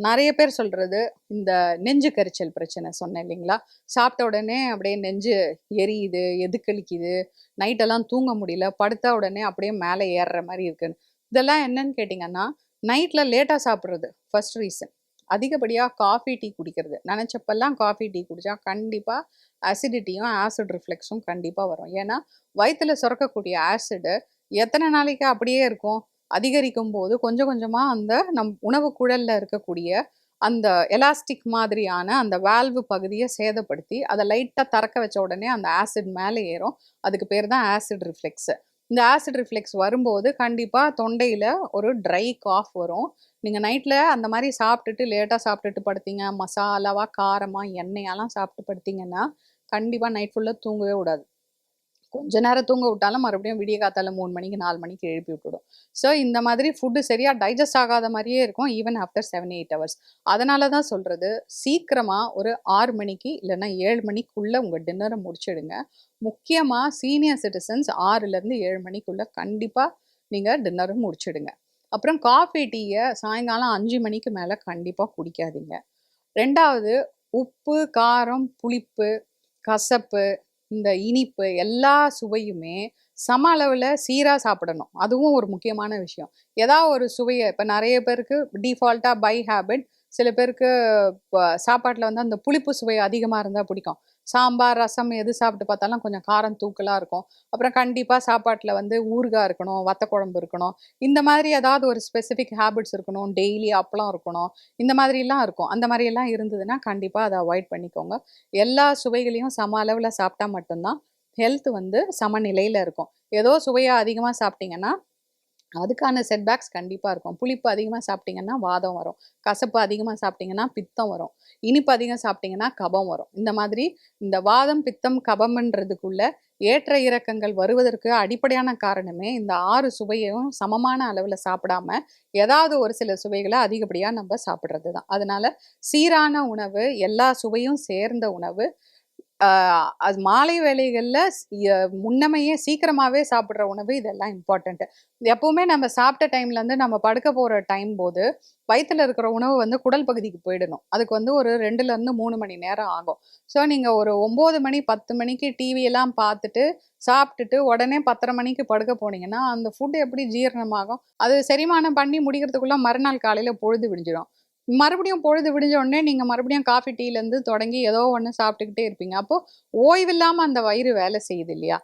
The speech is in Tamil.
நெறைய பேர் சொல்றது, இந்த நெஞ்சு கரிச்சல் பிரச்சனை சொன்னேன் இல்லைங்களா? சாப்பிட்ட உடனே அப்படியே நெஞ்சு எரியுது, எதுக்களிக்குது, நைட்டெல்லாம் தூங்க முடியல, படுத்தா உடனே அப்படியே மேல ஏறுற மாரி இருக்குன்னு. இதெல்லாம் என்னன்னு கேட்டீங்கன்னா, நைட்ல லேட்டா சாப்பிடுறது ஃபர்ஸ்ட் ரீசன். அதிகப்படியா காஃபி, டீ குடிக்கிறது. நெனச்சப்பல்லாம் காஃபி, டீ குடிச்சா கண்டிப்பா அசிடிட்டியும், ஆசிட் ரிஃப்ளெக்ஸும் கண்டிப்பா வரும். ஏன்னா, வயித்துல சுரக்கக்கூடிய ஆசிடு எத்தன நாளைக்கு அப்படியே இருக்கும்? அதிகரிக்கும்போது கொஞ்சம் கொஞ்சமா அந்த உணவு குழல்ல இருக்கக்கூடிய அந்த எலாஸ்டிக் மாதிரியான அந்த வால்வு பகுதிய சேதப்படுத்தி, அத லைட்டா திறக்க வச்ச உடனே அந்த ஆசிட் மேல ஏறும். அதுக்கு பேரு தான் ஆசிட் ரிஃப்ளெக்ஸ். இந்த ஆசிட் ரிஃப்ளெக்ஸ் வரும்போது கண்டிப்பா தொண்டையில ஒரு ட்ரை காஃப் வரும். நீங்க நைட்ல அந்த மாரி சாப்பிட்டுட்டு லேட்டா சாப்பிட்டுட்டு படுத்தீங்க, மசாலாவா, காரமா, எண்ணெயாலாம் சாப்பிட்டு படுத்தீங்கன்னா, கண்டிப்பா நைட் ஃபுல்லா தூங்கவே விடாது. கொஞ்ச நேரம் தூங்க விட்டாலும் மறுபடியும் விடிய காத்தால 3 மணிக்கு, 4 மணிக்கு எழுப்பி விட்டுடும். ஸோ இந்த மாதிரி ஃபுட் சரியா டைஜஸ்ட் ஆகாத மாரியே இருக்கும். Even after 7, 8 hours. அதனால தான் சொல்றது, சீக்கிரமா ஒரு 6 மணிக்கு இல்லன்னா 7 மணிக்குள்ள உங்க டின்னர முடிச்சிடுங்க. முக்கியமா சீனியர் சிட்டிசன்ஸ் 6லேருந்து 7 மணிக்குள்ள கண்டிப்பா நீங்க டின்னர முடிச்சிடுங்க. அப்புறம் காஃபி, டீய சாயங்காலம் 5 மணிக்கு மேல கண்டிப்பா குடிக்காதீங்க. 2வது உப்பு, காரம், புளிப்பு, கசப்பு, இந்த இனிப்பு எல்லா சுவையுமே சம அளவுல சீரா சாப்பிடணும். அதுவும் ஒரு முக்கியமான விஷயம். ஒரு சுவைய இப்ப நெறைய பேருக்கு டிஃபால்ட்டா பை ஹேபிட் சில பேருக்கு சாப்பாட்ல வந்து அந்த புளிப்பு சுவை அதிகமா இருந்தா பிடிக்கும். சாம்பார், ரசம் எது சாப்பிட்டு பார்த்தாலும் கொஞ்சம் காரம் தூக்கலா இருக்கும். அப்புறம் கண்டிப்பா சாப்பாட்ல வந்து ஊறுகாய் இருக்கணும், வத்த குழம்பு இருக்கணும். இந்த மாதிரி ஏதாவது ஒரு ஸ்பெசிஃபிக் ஹேபிட்ஸ் இருக்கணும். டெய்லி அப்பளம் இருக்கணும். இந்த மாதிரிலாம் இருக்கும். அந்த மாரியெல்லாம் இருந்ததுன்னா, கண்டிப்பா அத அவாய்ட் பண்ணிக்கோங்க. எல்லா சுவைகளையும் சம அளவுல சாப்பிட்டா மட்டும் தான் ஹெல்த் வந்து சமநிலையில இருக்கும். ஏதோ சுவையா அதிகமா சாப்பிட்டீங்கன்னா, அதுக்கான செட்பேக்ஸ் கண்டிப்பா இருக்கும். புளிப்பு அதிகமா சாப்பிட்டீங்கன்னா வாதம் வரும். கசப்பு அதிகமா சாப்பிட்டீங்கன்னா பித்தம் வரும். இனிப்பு அதிகம் சாப்பிட்டீங்கன்னா கபம் வரும். இந்த மாதிரி இந்த வாதம், பித்தம், கபம்ன்றதுக்குள்ள ஏற்ற இறக்கங்கள் வருவதற்கு அடிப்படையான காரணமே இந்த 6 சுவையும் சமமான அளவுல சாப்பிடாம, ஏதாவது ஒரு சில சுவைகள அதிகப்படியா நம்ப சாப்பிடுறது தான். அதனால சீரான உணவு, எல்லா சுவையும் சேர்ந்த உணவு ஆ அது மாலை வேளைகள்ல ஸ் ய முன்னமையே சீக்கிரமாவே சாப்பிடுற உணவு இதெல்லாம் இம்பார்ட்டன்ட். எப்பவுமே நம்ம சாப்பிட்ட டைம்லேருந்து நம்ம படுக்க போற டைம் போது, வயித்துல இருக்கிற உணவு வந்து குடல் பகுதிக்கு போயிடணும். அதுக்கு வந்து ஒரு 2லேருந்து 3 மணி நேரம் ஆகும். ஸோ நீங்க ஒரு 9 மணி, 10 மணிக்கு டிவி எல்லாம் பார்த்துட்டு, சாப்பிட்டுட்டு உடனே 10:30 மணிக்கு படுக்க போனீங்கன்னா, அந்த ஃபுட் எப்படி ஜீரணமாகும்? அது செரிமானம் பண்ணி முடிக்கிறதுக்குள்ள மறுநாள் காலையில பொழுது விடிஞ்சிரும். மறுபடியும் பொழுது விடிஞ்ச உடனே நீங்க மறுபடியும் காஃபி, டீலேருந்து தொடங்கி ஏதோ ஒண்ணு சாப்பிட்டுக்கிட்டே இருப்பீங்க. அப்போ ஓய்வில்லாம அந்த வயிறு வேலை செய்யுது இல்லையா?